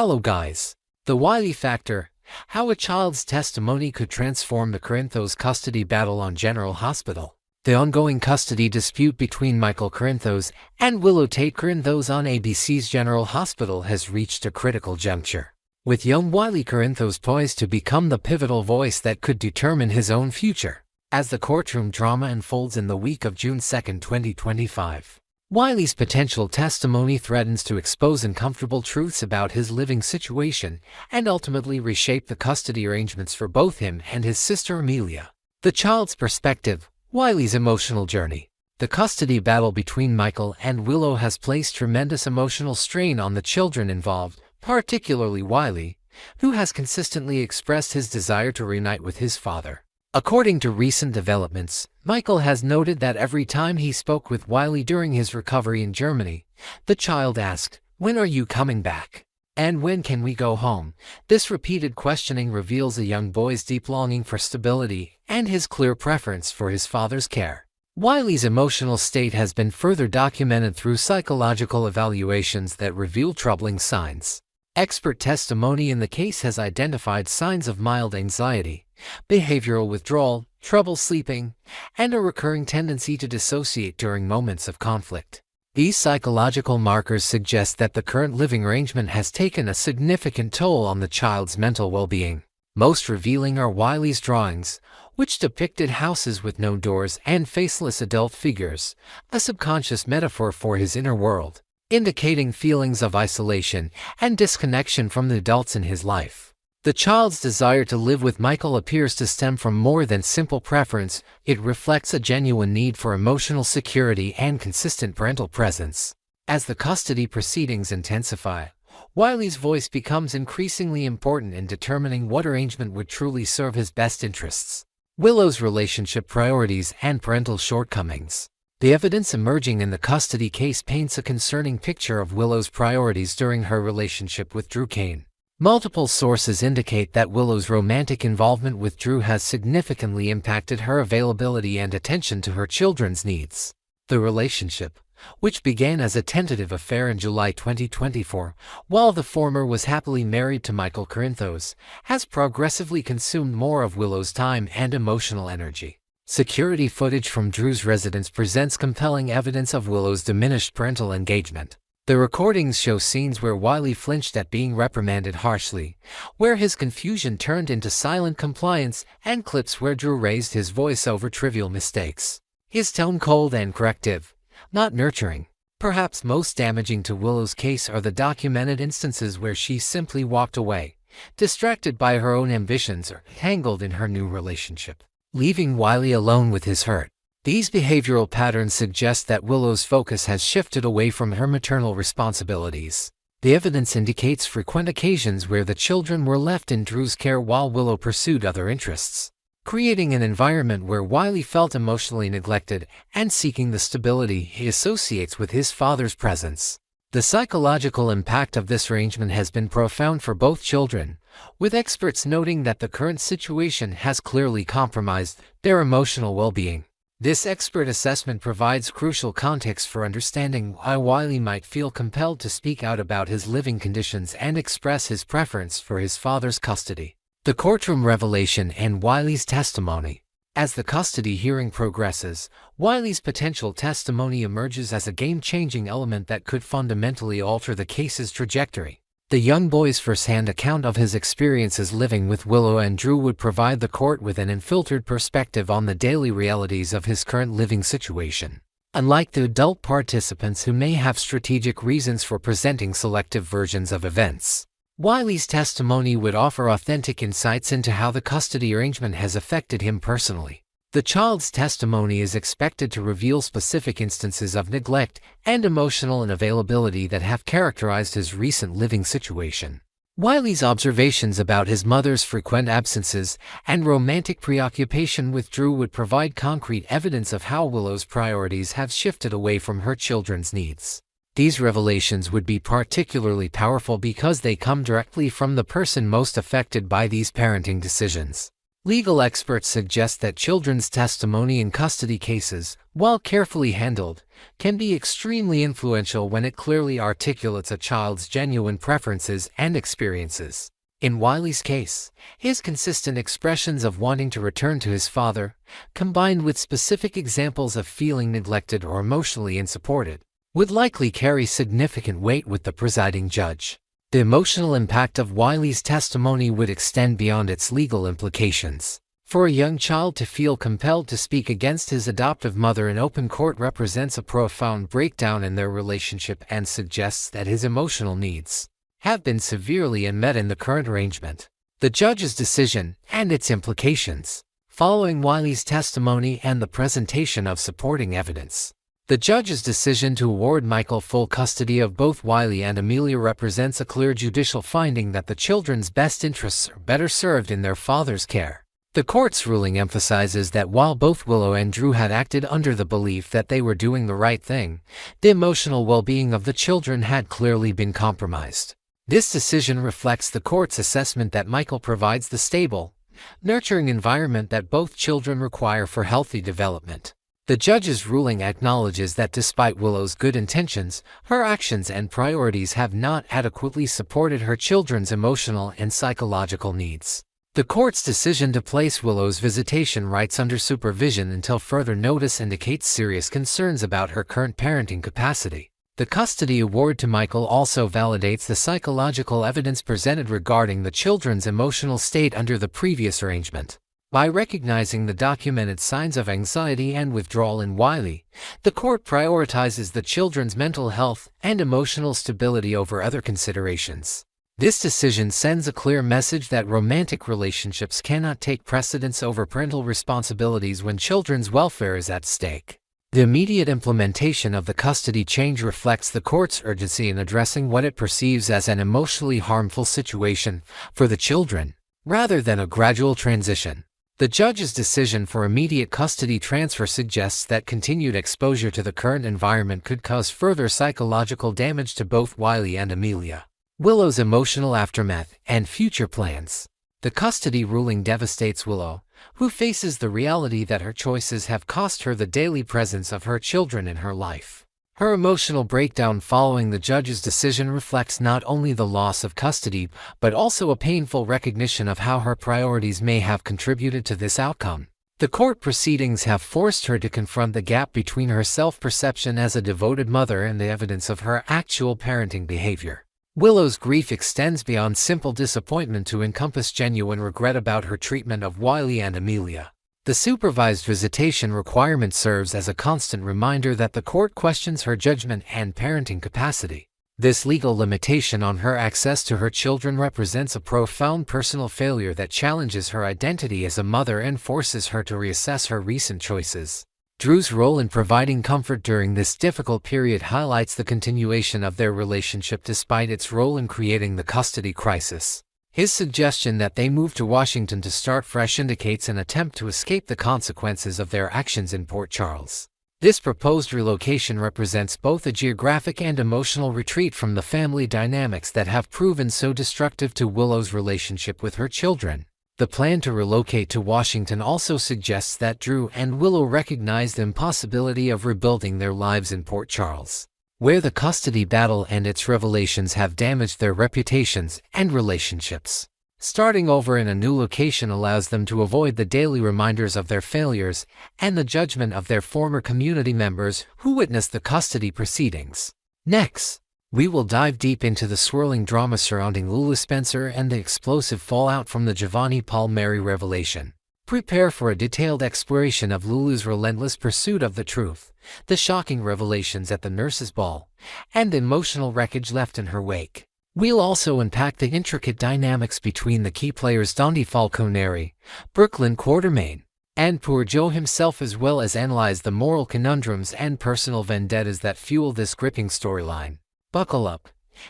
Hello guys. The Wiley factor, how a child's testimony could transform the Corinthos custody battle on General Hospital. The ongoing custody dispute between Michael Corinthos and Willow Tate Corinthos on ABC's General Hospital has reached a critical juncture, with young Wiley Corinthos poised to become the pivotal voice that could determine his own future. As the courtroom drama unfolds in the week of June 2, 2025, Wiley's potential testimony threatens to expose uncomfortable truths about his living situation and ultimately reshape the custody arrangements for both him and his sister Amelia. The child's perspective, Wiley's emotional journey. The custody battle between Michael and Willow has placed tremendous emotional strain on the children involved, particularly Wiley, who has consistently expressed his desire to reunite with his father. According to recent developments, Michael has noted that every time he spoke with Wiley during his recovery in Germany, the child asked, "When are you coming back? And when can we go home?" This repeated questioning reveals a young boy's deep longing for stability and his clear preference for his father's care. Wiley's emotional state has been further documented through psychological evaluations that reveal troubling signs. Expert testimony in the case has identified signs of mild anxiety, behavioral withdrawal, trouble sleeping, and a recurring tendency to dissociate during moments of conflict. These psychological markers suggest that the current living arrangement has taken a significant toll on the child's mental well-being. Most revealing are Wiley's drawings, which depicted houses with no doors and faceless adult figures, a subconscious metaphor for his inner world, indicating feelings of isolation and disconnection from the adults in his life. The child's desire to live with Michael appears to stem from more than simple preference. It reflects a genuine need for emotional security and consistent parental presence. As the custody proceedings intensify, Wiley's voice becomes increasingly important in determining what arrangement would truly serve his best interests. Willow's relationship priorities and parental shortcomings. The evidence emerging in the custody case paints a concerning picture of Willow's priorities during her relationship with Drew Kane. Multiple sources indicate that Willow's romantic involvement with Drew has significantly impacted her availability and attention to her children's needs. The relationship, which began as a tentative affair in July 2024, while the former was happily married to Michael Corinthos, has progressively consumed more of Willow's time and emotional energy. Security footage from Drew's residence presents compelling evidence of Willow's diminished parental engagement. The recordings show scenes where Wiley flinched at being reprimanded harshly, where his confusion turned into silent compliance, and clips where Drew raised his voice over trivial mistakes. His tone cold and corrective, not nurturing. Perhaps most damaging to Willow's case are the documented instances where she simply walked away, distracted by her own ambitions or tangled in her new relationship, leaving Wiley alone with his hurt. These behavioral patterns suggest that Willow's focus has shifted away from her maternal responsibilities. The evidence indicates frequent occasions where the children were left in Drew's care while Willow pursued other interests, creating an environment where Wiley felt emotionally neglected and seeking the stability he associates with his father's presence. The psychological impact of this arrangement has been profound for both children, with experts noting that the current situation has clearly compromised their emotional well-being. This expert assessment provides crucial context for understanding why Wiley might feel compelled to speak out about his living conditions and express his preference for his father's custody. The courtroom revelation and Wiley's testimony. As the custody hearing progresses, Wiley's potential testimony emerges as a game-changing element that could fundamentally alter the case's trajectory. The young boy's first-hand account of his experiences living with Willow and Drew would provide the court with an unfiltered perspective on the daily realities of his current living situation. Unlike the adult participants who may have strategic reasons for presenting selective versions of events, Wiley's testimony would offer authentic insights into how the custody arrangement has affected him personally. The child's testimony is expected to reveal specific instances of neglect and emotional unavailability that have characterized his recent living situation. Wiley's observations about his mother's frequent absences and romantic preoccupation with Drew would provide concrete evidence of how Willow's priorities have shifted away from her children's needs. These revelations would be particularly powerful because they come directly from the person most affected by these parenting decisions. Legal experts suggest that children's testimony in custody cases, while carefully handled, can be extremely influential when it clearly articulates a child's genuine preferences and experiences. In Wiley's case, his consistent expressions of wanting to return to his father, combined with specific examples of feeling neglected or emotionally unsupported, would likely carry significant weight with the presiding judge. The emotional impact of Wiley's testimony would extend beyond its legal implications. For a young child to feel compelled to speak against his adoptive mother in open court represents a profound breakdown in their relationship and suggests that his emotional needs have been severely unmet in the current arrangement. The judge's decision and its implications. Following Wiley's testimony and the presentation of supporting evidence, the judge's decision to award Michael full custody of both Wiley and Amelia represents a clear judicial finding that the children's best interests are better served in their father's care. The court's ruling emphasizes that while both Willow and Drew had acted under the belief that they were doing the right thing, the emotional well-being of the children had clearly been compromised. This decision reflects the court's assessment that Michael provides the stable, nurturing environment that both children require for healthy development. The judge's ruling acknowledges that despite Willow's good intentions, her actions and priorities have not adequately supported her children's emotional and psychological needs. The court's decision to place Willow's visitation rights under supervision until further notice indicates serious concerns about her current parenting capacity. The custody award to Michael also validates the psychological evidence presented regarding the children's emotional state under the previous arrangement. By recognizing the documented signs of anxiety and withdrawal in Wiley, the court prioritizes the children's mental health and emotional stability over other considerations. This decision sends a clear message that romantic relationships cannot take precedence over parental responsibilities when children's welfare is at stake. The immediate implementation of the custody change reflects the court's urgency in addressing what it perceives as an emotionally harmful situation for the children, rather than a gradual transition. The judge's decision for immediate custody transfer suggests that continued exposure to the current environment could cause further psychological damage to both Wiley and Amelia. Willow's emotional aftermath and future plans. The custody ruling devastates Willow, who faces the reality that her choices have cost her the daily presence of her children in her life. Her emotional breakdown following the judge's decision reflects not only the loss of custody, but also a painful recognition of how her priorities may have contributed to this outcome. The court proceedings have forced her to confront the gap between her self-perception as a devoted mother and the evidence of her actual parenting behavior. Willow's grief extends beyond simple disappointment to encompass genuine regret about her treatment of Wiley and Amelia. The supervised visitation requirement serves as a constant reminder that the court questions her judgment and parenting capacity. This legal limitation on her access to her children represents a profound personal failure that challenges her identity as a mother and forces her to reassess her recent choices. Drew's role in providing comfort during this difficult period highlights the continuation of their relationship despite its role in creating the custody crisis. His suggestion that they move to Washington to start fresh indicates an attempt to escape the consequences of their actions in Port Charles. This proposed relocation represents both a geographic and emotional retreat from the family dynamics that have proven so destructive to Willow's relationship with her children. The plan to relocate to Washington also suggests that Drew and Willow recognize the impossibility of rebuilding their lives in Port Charles, where the custody battle and its revelations have damaged their reputations and relationships. Starting over in a new location allows them to avoid the daily reminders of their failures and the judgment of their former community members who witnessed the custody proceedings. Next, we will dive deep into the swirling drama surrounding Lulu Spencer and the explosive fallout from the Giovanni Palmieri revelation. Prepare for a detailed exploration of Lulu's relentless pursuit of the truth, the shocking revelations at the nurse's ball, and the emotional wreckage left in her wake. We'll also unpack the intricate dynamics between the key players Dante Falconeri, Brooklyn Quartermain, and poor Joe himself, as well as analyze the moral conundrums and personal vendettas that fuel this gripping storyline. Buckle up,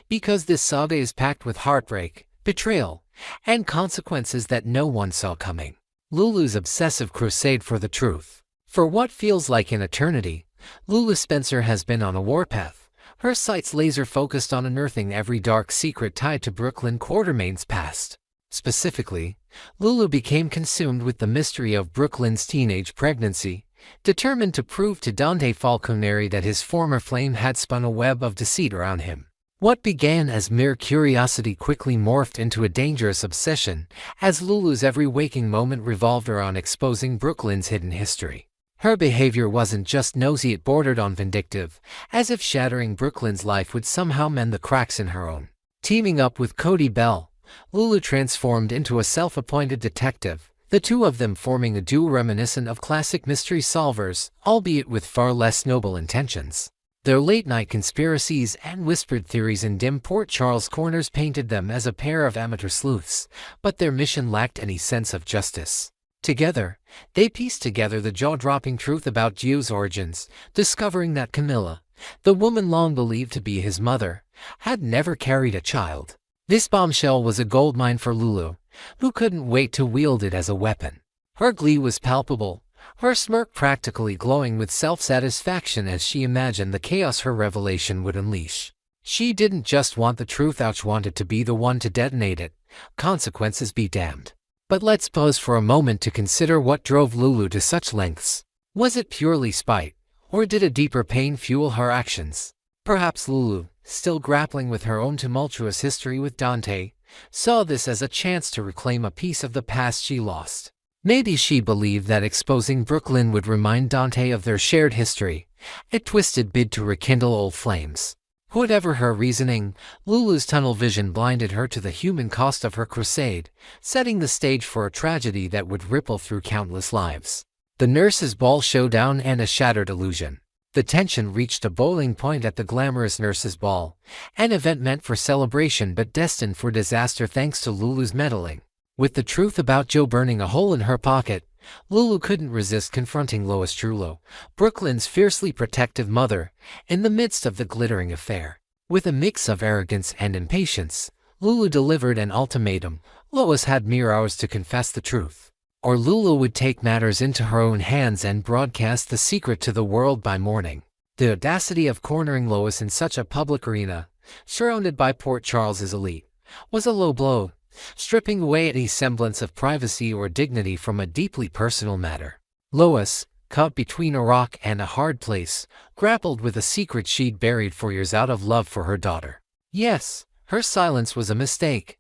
because this saga is packed with heartbreak, betrayal, and consequences that no one saw coming. Lulu's obsessive crusade for the truth. For what feels like an eternity, Lulu Spencer has been on a warpath, her sights laser-focused on unearthing every dark secret tied to Brooklyn Quartermain's past. Specifically, Lulu became consumed with the mystery of Brooklyn's teenage pregnancy, determined to prove to Dante Falconeri that his former flame had spun a web of deceit around him. What began as mere curiosity quickly morphed into a dangerous obsession, as Lulu's every waking moment revolved around exposing Brooklyn's hidden history. Her behavior wasn't just nosy, it bordered on vindictive, as if shattering Brooklyn's life would somehow mend the cracks in her own. Teaming up with Cody Bell, Lulu transformed into a self-appointed detective, the two of them forming a duo reminiscent of classic mystery solvers, albeit with far less noble intentions. Their late-night conspiracies and whispered theories in dim Port Charles corners painted them as a pair of amateur sleuths, but their mission lacked any sense of justice. Together, they pieced together the jaw-dropping truth about Gio's origins, discovering that Camilla, the woman long believed to be his mother, had never carried a child. This bombshell was a goldmine for Lulu, who couldn't wait to wield it as a weapon. Her glee was palpable, her smirk practically glowing with self-satisfaction as she imagined the chaos her revelation would unleash. She didn't just want the truth out, she wanted to be the one to detonate it. Consequences be damned. But let's pause for a moment to consider what drove Lulu to such lengths. Was it purely spite, or did a deeper pain fuel her actions? Perhaps Lulu, still grappling with her own tumultuous history with Dante, saw this as a chance to reclaim a piece of the past she lost. Maybe she believed that exposing Brooklyn would remind Dante of their shared history, a twisted bid to rekindle old flames. Whatever her reasoning, Lulu's tunnel vision blinded her to the human cost of her crusade, setting the stage for a tragedy that would ripple through countless lives. The nurses' ball showdown and a shattered illusion. The tension reached a boiling point at the glamorous nurses' ball, an event meant for celebration but destined for disaster thanks to Lulu's meddling. With the truth about Gio burning a hole in her pocket, Lulu couldn't resist confronting Lois Trullo, Brooklyn's fiercely protective mother, in the midst of the glittering affair. With a mix of arrogance and impatience, Lulu delivered an ultimatum. Lois had mere hours to confess the truth, or Lulu would take matters into her own hands and broadcast the secret to the world by morning. The audacity of cornering Lois in such a public arena, surrounded by Port Charles's elite, was a low blow, stripping away any semblance of privacy or dignity from a deeply personal matter. Lois, caught between a rock and a hard place, grappled with a secret she'd buried for years out of love for her daughter. Yes, her silence was a mistake,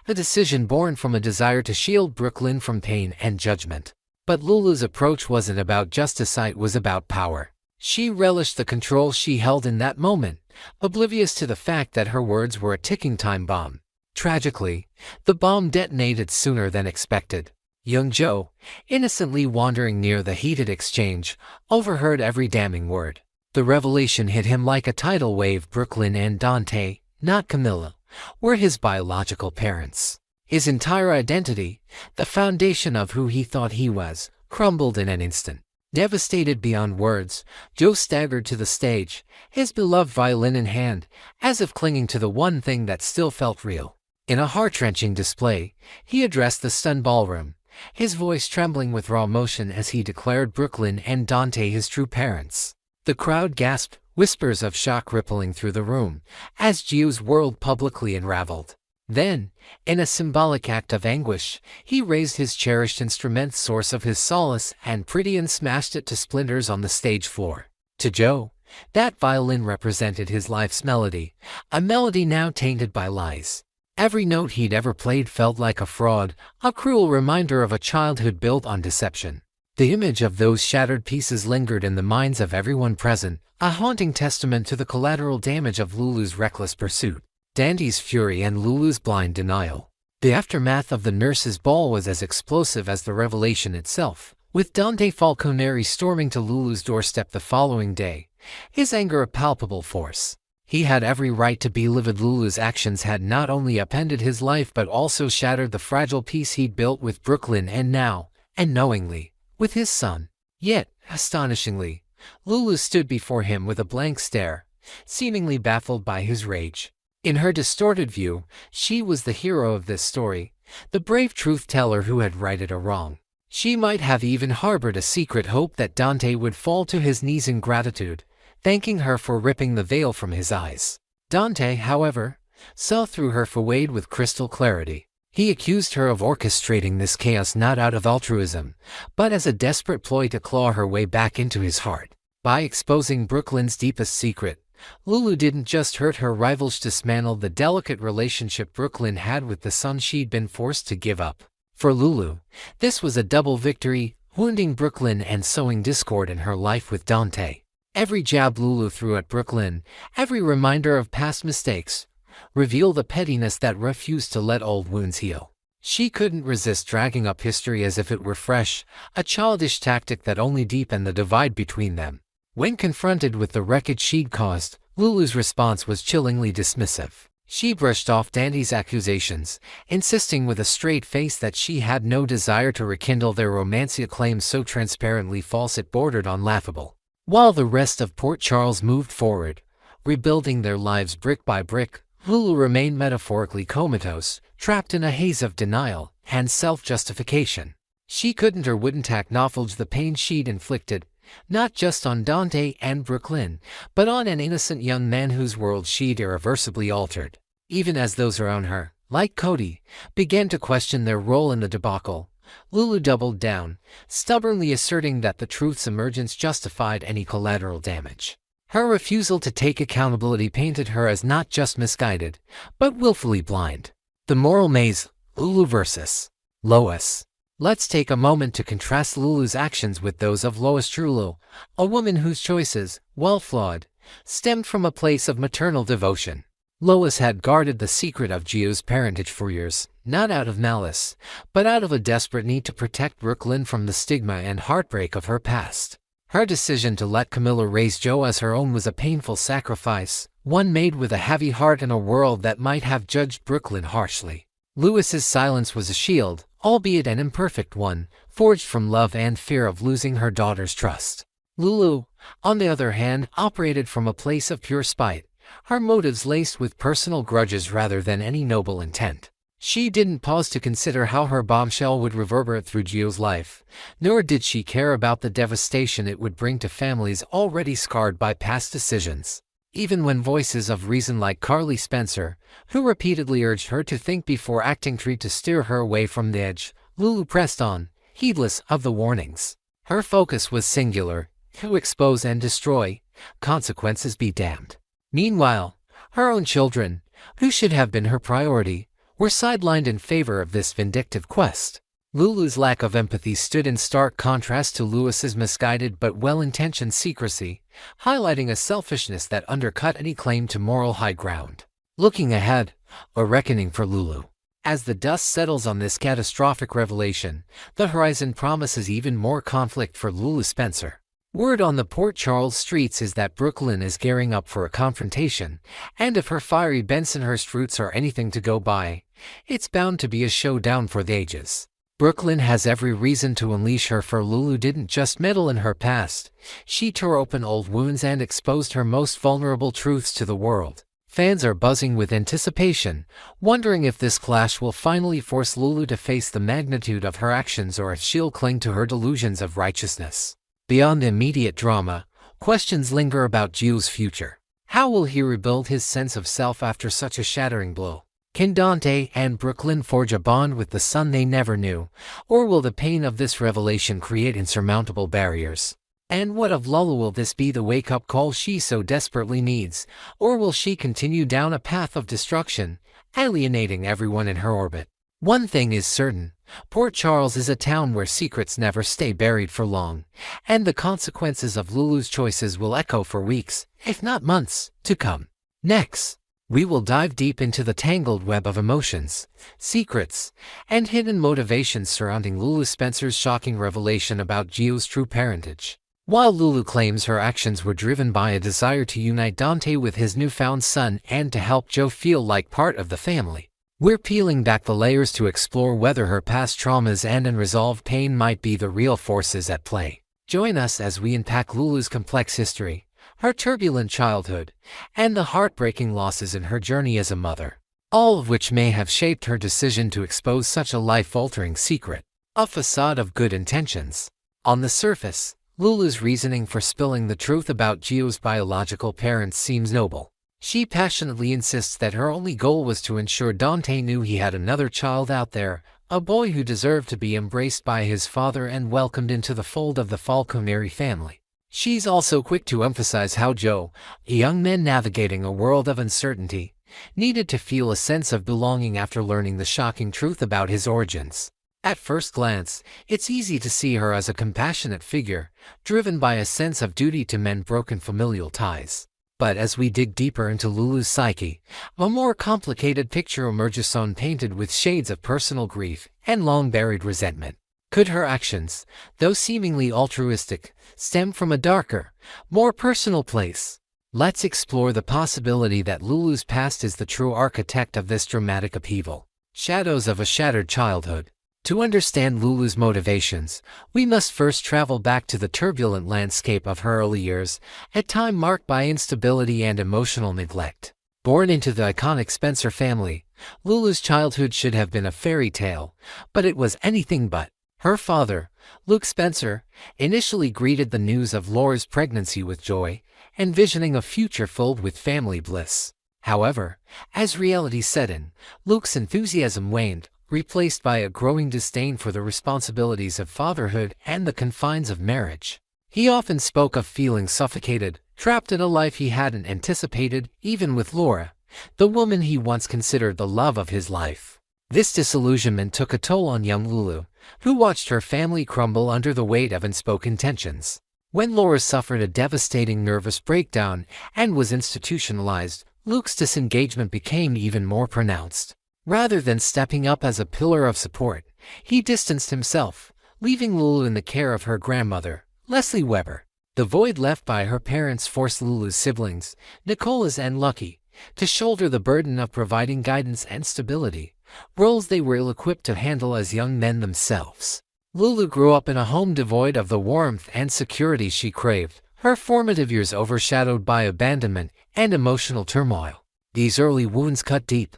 a decision born from a desire to shield Brooklyn from pain and judgment. But Lulu's approach wasn't about justice, it was about power. She relished the control she held in that moment, oblivious to the fact that her words were a ticking time bomb. Tragically, the bomb detonated sooner than expected. Young Gio, innocently wandering near the heated exchange, overheard every damning word. The revelation hit him like a tidal wave. Brooklyn and Dante, not Camilla, were his biological parents. His entire identity, the foundation of who he thought he was, crumbled in an instant. Devastated beyond words, Gio staggered to the stage, his beloved violin in hand, as if clinging to the one thing that still felt real. In a heart-wrenching display, he addressed the stunned ballroom, his voice trembling with raw emotion as he declared Brooklyn and Dante his true parents. The crowd gasped, whispers of shock rippling through the room, as Gio's world publicly unraveled. Then, in a symbolic act of anguish, he raised his cherished instrument, source of his solace, and pretty and smashed it to splinters on the stage floor. To Gio, that violin represented his life's melody, a melody now tainted by lies. Every note he'd ever played felt like a fraud, a cruel reminder of a childhood built on deception. The image of those shattered pieces lingered in the minds of everyone present, a haunting testament to the collateral damage of Lulu's reckless pursuit, Dante's fury and Lulu's blind denial. The aftermath of the nurses' ball was as explosive as the revelation itself, with Dante Falconeri storming to Lulu's doorstep the following day, his anger a palpable force. He had every right to be livid. Lulu's actions had not only upended his life but also shattered the fragile peace he'd built with Brooklyn and now, and knowingly, with his son. Yet, astonishingly, Lulu stood before him with a blank stare, seemingly baffled by his rage. In her distorted view, she was the hero of this story, the brave truth-teller who had righted a wrong. She might have even harbored a secret hope that Dante would fall to his knees in gratitude, thanking her for ripping the veil from his eyes. Dante, however, saw through her facade with crystal clarity. He accused her of orchestrating this chaos not out of altruism, but as a desperate ploy to claw her way back into his heart. By exposing Brooklyn's deepest secret, Lulu didn't just hurt her rivals, she dismantled the delicate relationship Brooklyn had with the son she'd been forced to give up. For Lulu, this was a double victory, wounding Brooklyn and sowing discord in her life with Dante. Every jab Lulu threw at Brooklyn, every reminder of past mistakes, revealed a pettiness that refused to let old wounds heal. She couldn't resist dragging up history as if it were fresh, a childish tactic that only deepened the divide between them. When confronted with the wreckage she'd caused, Lulu's response was chillingly dismissive. She brushed off Dante's accusations, insisting with a straight face that she had no desire to rekindle their romantic claims so transparently false it bordered on laughable. While the rest of Port Charles moved forward, rebuilding their lives brick by brick, Lulu remained metaphorically comatose, trapped in a haze of denial and self-justification. She couldn't or wouldn't acknowledge the pain she'd inflicted, not just on Dante and Brooklyn, but on an innocent young man whose world she'd irreversibly altered. Even as those around her, like Cody, began to question their role in the debacle, Lulu doubled down, stubbornly asserting that the truth's emergence justified any collateral damage. Her refusal to take accountability painted her as not just misguided, but willfully blind. The moral maze, Lulu versus Lois. Let's take a moment to contrast Lulu's actions with those of Lois Trullo, a woman whose choices, while flawed, stemmed from a place of maternal devotion. Lois had guarded the secret of Gio's parentage for years, not out of malice, but out of a desperate need to protect Brooklyn from the stigma and heartbreak of her past. Her decision to let Camilla raise Joe as her own was a painful sacrifice, one made with a heavy heart in a world that might have judged Brooklyn harshly. Lewis's silence was a shield, albeit an imperfect one, forged from love and fear of losing her daughter's trust. Lulu, on the other hand, operated from a place of pure spite, her motives laced with personal grudges rather than any noble intent. She didn't pause to consider how her bombshell would reverberate through Gio's life, nor did she care about the devastation it would bring to families already scarred by past decisions. Even when voices of reason like Carly Spencer, who repeatedly urged her to think before acting, tried to steer her away from the edge, Lulu pressed on, heedless of the warnings. Her focus was singular: to expose and destroy, consequences be damned. Meanwhile, her own children, who should have been her priority, were sidelined in favor of this vindictive quest. Lulu's lack of empathy stood in stark contrast to Lewis's misguided but well-intentioned secrecy, highlighting a selfishness that undercut any claim to moral high ground. Looking ahead, a reckoning for Lulu. As the dust settles on this catastrophic revelation, the horizon promises even more conflict for Lulu Spencer. Word on the Port Charles streets is that Brooklyn is gearing up for a confrontation, and if her fiery Bensonhurst roots are anything to go by, it's bound to be a showdown for the ages. Brooklyn has every reason to unleash her, for Lulu didn't just meddle in her past, she tore open old wounds and exposed her most vulnerable truths to the world. Fans are buzzing with anticipation, wondering if this clash will finally force Lulu to face the magnitude of her actions or if she'll cling to her delusions of righteousness. Beyond the immediate drama, questions linger about Gio's future. How will he rebuild his sense of self after such a shattering blow? Can Dante and Brooklyn forge a bond with the son they never knew, or will the pain of this revelation create insurmountable barriers? And what of Lulu? Will this be the wake-up call she so desperately needs, or will she continue down a path of destruction, alienating everyone in her orbit? One thing is certain: Port Charles is a town where secrets never stay buried for long, and the consequences of Lulu's choices will echo for weeks, if not months, to come. Next, we will dive deep into the tangled web of emotions, secrets, and hidden motivations surrounding Lulu Spencer's shocking revelation about Gio's true parentage. While Lulu claims her actions were driven by a desire to unite Dante with his newfound son and to help Gio feel like part of the family, we're peeling back the layers to explore whether her past traumas and unresolved pain might be the real forces at play. Join us as we unpack Lulu's complex history, her turbulent childhood, and the heartbreaking losses in her journey as a mother, all of which may have shaped her decision to expose such a life-altering secret. A facade of good intentions. On the surface, Lulu's reasoning for spilling the truth about Gio's biological parents seems noble. She passionately insists that her only goal was to ensure Dante knew he had another child out there, a boy who deserved to be embraced by his father and welcomed into the fold of the Falconeri family. She's also quick to emphasize how Joe, a young man navigating a world of uncertainty, needed to feel a sense of belonging after learning the shocking truth about his origins. At first glance, it's easy to see her as a compassionate figure, driven by a sense of duty to mend broken familial ties. But as we dig deeper into Lulu's psyche, a more complicated picture emerges, painted with shades of personal grief and long-buried resentment. Could her actions, though seemingly altruistic, stem from a darker, more personal place? Let's explore the possibility that Lulu's past is the true architect of this dramatic upheaval. Shadows of a shattered childhood. To understand Lulu's motivations, we must first travel back to the turbulent landscape of her early years, a time marked by instability and emotional neglect. Born into the iconic Spencer family, Lulu's childhood should have been a fairy tale, but it was anything but. Her father, Luke Spencer, initially greeted the news of Laura's pregnancy with joy, envisioning a future filled with family bliss. However, as reality set in, Luke's enthusiasm waned, replaced by a growing disdain for the responsibilities of fatherhood and the confines of marriage. He often spoke of feeling suffocated, trapped in a life he hadn't anticipated, even with Laura, the woman he once considered the love of his life. This disillusionment took a toll on young Lulu, who watched her family crumble under the weight of unspoken tensions. When Laura suffered a devastating nervous breakdown and was institutionalized, Luke's disengagement became even more pronounced. Rather than stepping up as a pillar of support, he distanced himself, leaving Lulu in the care of her grandmother, Leslie Weber. The void left by her parents forced Lulu's siblings, Nicholas and Lucky, to shoulder the burden of providing guidance and stability, roles they were ill-equipped to handle as young men themselves. Lulu grew up in a home devoid of the warmth and security she craved, her formative years overshadowed by abandonment and emotional turmoil. These early wounds cut deep,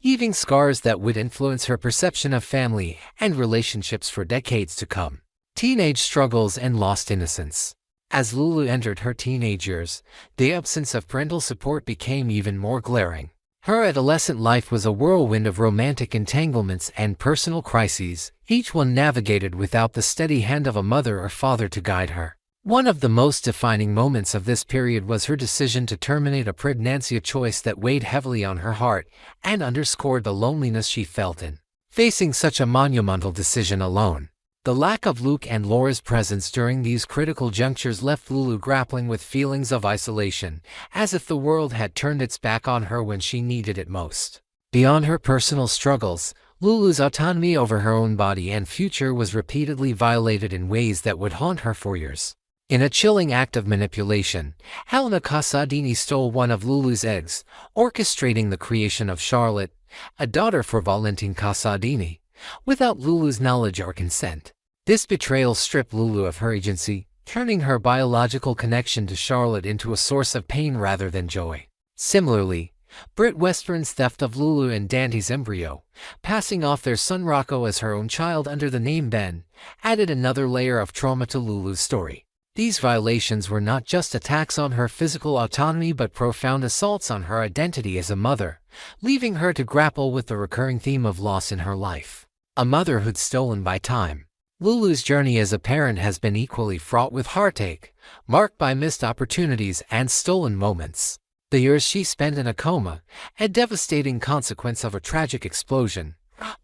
leaving scars that would influence her perception of family and relationships for decades to come. Teenage struggles and lost innocence. As Lulu entered her teenage years, the absence of parental support became even more glaring. Her adolescent life was a whirlwind of romantic entanglements and personal crises, each one navigated without the steady hand of a mother or father to guide her. One of the most defining moments of this period was her decision to terminate a pregnancy, a choice that weighed heavily on her heart and underscored the loneliness she felt in facing such a monumental decision alone. The lack of Luke and Laura's presence during these critical junctures left Lulu grappling with feelings of isolation, as if the world had turned its back on her when she needed it most. Beyond her personal struggles, Lulu's autonomy over her own body and future was repeatedly violated in ways that would haunt her for years. In a chilling act of manipulation, Helena Casadini stole one of Lulu's eggs, orchestrating the creation of Charlotte, a daughter for Valentin Casadini, without Lulu's knowledge or consent. This betrayal stripped Lulu of her agency, turning her biological connection to Charlotte into a source of pain rather than joy. Similarly, Britt Western's theft of Lulu and Dante's embryo, passing off their son Rocco as her own child under the name Ben, added another layer of trauma to Lulu's story. These violations were not just attacks on her physical autonomy but profound assaults on her identity as a mother, leaving her to grapple with the recurring theme of loss in her life. A motherhood stolen by time. Lulu's journey as a parent has been equally fraught with heartache, marked by missed opportunities and stolen moments. The years she spent in a coma, a devastating consequence of a tragic explosion,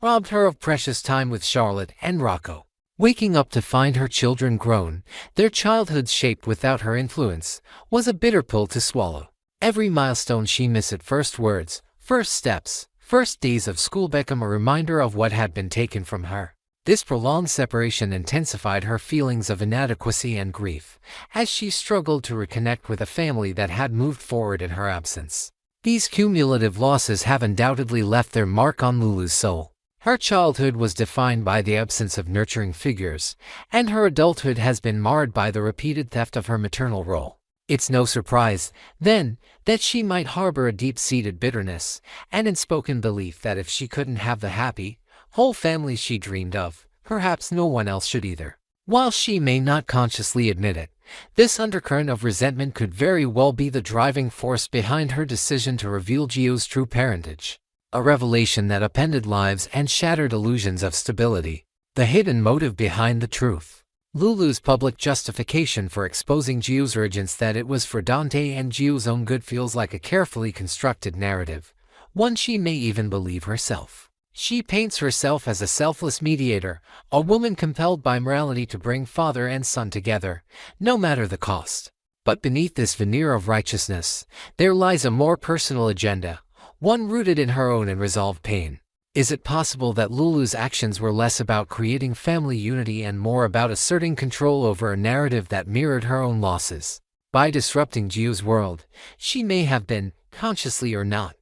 robbed her of precious time with Charlotte and Rocco. Waking up to find her children grown, their childhoods shaped without her influence, was a bitter pill to swallow. Every milestone she missed, first words, first steps, first days of school, became a reminder of what had been taken from her. This prolonged separation intensified her feelings of inadequacy and grief, as she struggled to reconnect with a family that had moved forward in her absence. These cumulative losses have undoubtedly left their mark on Lulu's soul. Her childhood was defined by the absence of nurturing figures, and her adulthood has been marred by the repeated theft of her maternal role. It's no surprise, then, that she might harbor a deep-seated bitterness, and unspoken belief that if she couldn't have the happy, whole family she dreamed of, perhaps no one else should either. While she may not consciously admit it, this undercurrent of resentment could very well be the driving force behind her decision to reveal Gio's true parentage. A revelation that upended lives and shattered illusions of stability. The hidden motive behind the truth. Lulu's public justification for exposing Gio's origins, that it was for Dante and Gio's own good, feels like a carefully constructed narrative, one she may even believe herself. She paints herself as a selfless mediator, a woman compelled by morality to bring father and son together, no matter the cost. But beneath this veneer of righteousness, there lies a more personal agenda, one rooted in her own unresolved pain. Is it possible that Lulu's actions were less about creating family unity and more about asserting control over a narrative that mirrored her own losses? By disrupting Gio's world, she may have been, consciously or not,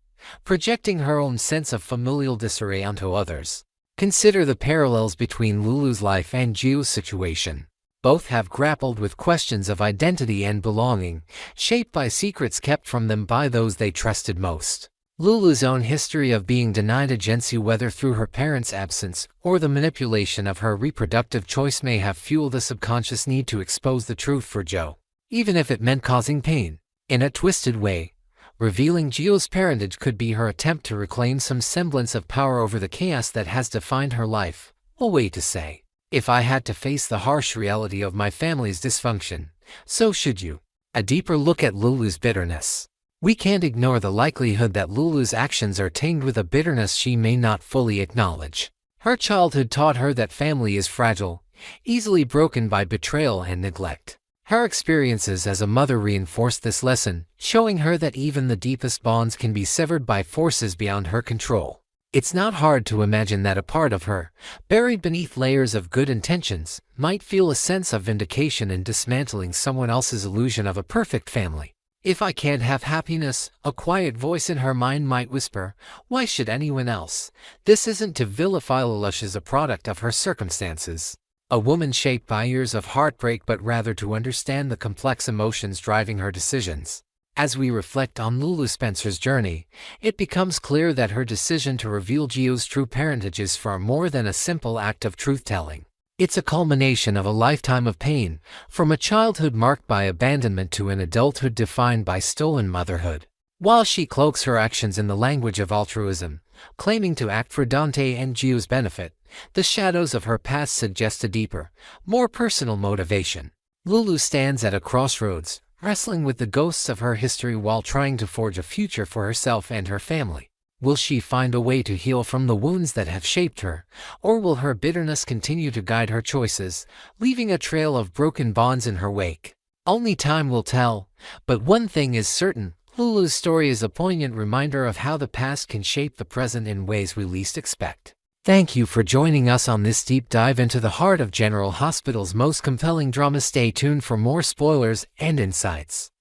projecting her own sense of familial disarray onto others. Consider the parallels between Lulu's life and Gio's situation. Both have grappled with questions of identity and belonging, shaped by secrets kept from them by those they trusted most. Lulu's own history of being denied agency, whether through her parents' absence or the manipulation of her reproductive choice, may have fueled a subconscious need to expose the truth for Gio, even if it meant causing pain. In a twisted way, revealing Gio's parentage could be her attempt to reclaim some semblance of power over the chaos that has defined her life. A way to say, if I had to face the harsh reality of my family's dysfunction, so should you. A deeper look at Lulu's bitterness. We can't ignore the likelihood that Lulu's actions are tinged with a bitterness she may not fully acknowledge. Her childhood taught her that family is fragile, easily broken by betrayal and neglect. Her experiences as a mother reinforced this lesson, showing her that even the deepest bonds can be severed by forces beyond her control. It's not hard to imagine that a part of her, buried beneath layers of good intentions, might feel a sense of vindication in dismantling someone else's illusion of a perfect family. If I can't have happiness, a quiet voice in her mind might whisper, why should anyone else? This isn't to vilify Lush as a product of her circumstances. A woman shaped by years of heartbreak, but rather to understand the complex emotions driving her decisions. As we reflect on Lulu Spencer's journey, it becomes clear that her decision to reveal Gio's true parentage is far more than a simple act of truth-telling. It's a culmination of a lifetime of pain, from a childhood marked by abandonment to an adulthood defined by stolen motherhood. While she cloaks her actions in the language of altruism, claiming to act for Dante and Gio's benefit, the shadows of her past suggest a deeper, more personal motivation. Lulu stands at a crossroads, wrestling with the ghosts of her history while trying to forge a future for herself and her family. Will she find a way to heal from the wounds that have shaped her, or will her bitterness continue to guide her choices, leaving a trail of broken bonds in her wake? Only time will tell, but one thing is certain, Lulu's story is a poignant reminder of how the past can shape the present in ways we least expect. Thank you for joining us on this deep dive into the heart of General Hospital's most compelling drama. Stay tuned for more spoilers and insights.